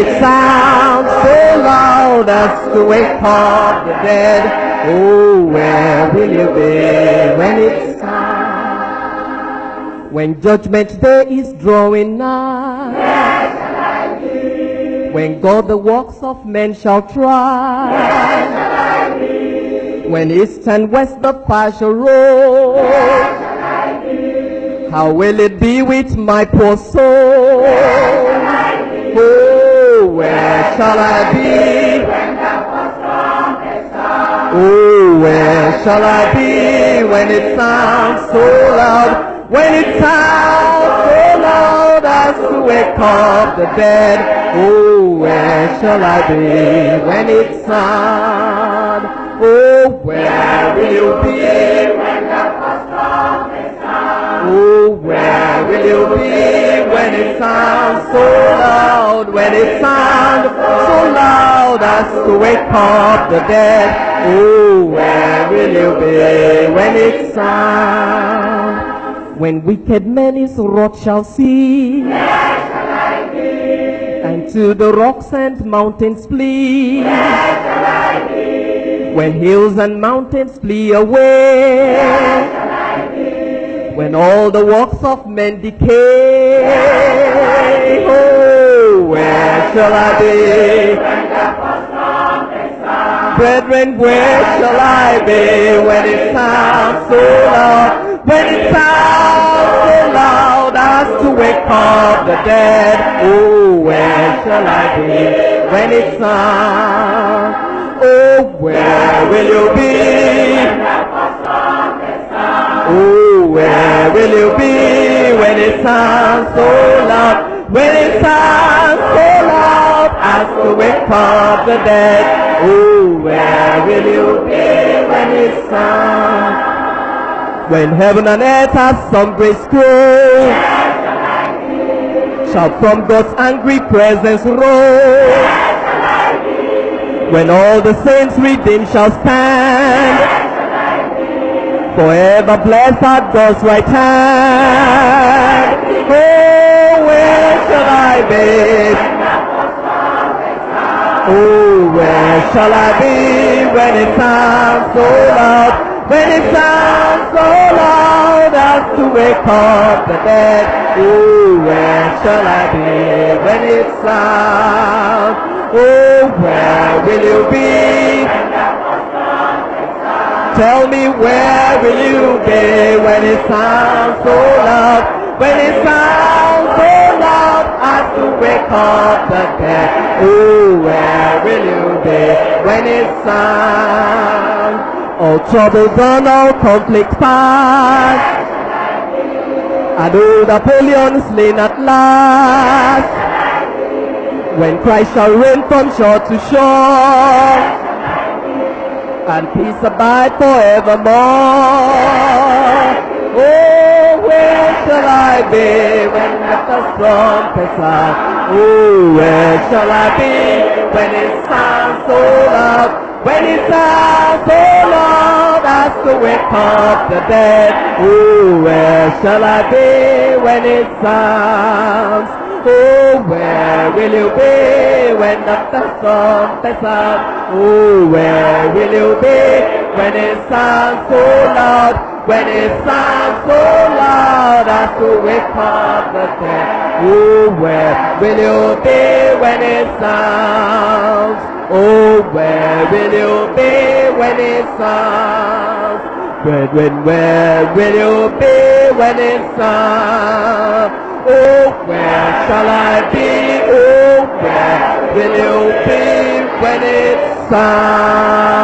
it sounds so loud as to wake up the dead? Oh, where will you be when it sounds? When judgment day is drawing nigh, where shall I be? When God the works of men shall try, where shall I be? When east and west the fire shall roll, where shall I be? How will it be with my poor soul? Oh, where shall I be? Oh, where shall I be when it sounds so loud? When it sounds so loud as to wake up the dead. Oh, where shall I be when it sounds? Oh, where will you be when the first trumpet sounds? Oh, where will you be when it sounds so loud? When it sounds so loud as to wake up the dead. Oh, where will you be when it sounds? When wicked men his wrath shall see, where shall I be? And to the rocks and mountains flee, where shall I be? When hills and mountains flee away, where shall I be? When all the works of men decay, oh, where shall I be? Brethren, where shall I be when it sounds so loud? When it sounds so loud as to wake up the dead. Oh, where shall I be when it sounds? Oh, where will you be? Oh, where will you be when it sounds so loud? When it sounds so loud as to wake up the dead. Oh, where will you be when it sounds? When heaven and earth have some great scroll, shall from God's angry presence roll. When all the saints redeemed shall stand, forever blessed at God's right hand. Oh, where shall I be? Oh, where shall I be when it sounds so loud? When it sounds so loud as to wake up the dead. Oh, where shall I be when it sounds? Oh, where will you be? Tell me, where will you be when it sounds so loud? When it sounds so loud as to wake up the dead. Oh, where will you be when it sounds? All troubles and all conflicts past, and all Napoleon slain at last. When Christ shall reign from shore to shore, and peace abide forevermore. Oh, where shall I be when the trumpet sounds? Oh, where shall I be when it sounds so loud? When it sounds so loud as to wake up the dead. Oh, where shall I be when it sounds? Oh, where will you be when the trumpet sounds? Oh, where will you be when it sounds so loud? When it sounds so loud as to wake up the dead. Oh, where will you be when it sounds? Oh, where will you be when it sounds? Brethren, where will you be when it sounds? Oh, where shall I be? Oh, where will you be when it sounds?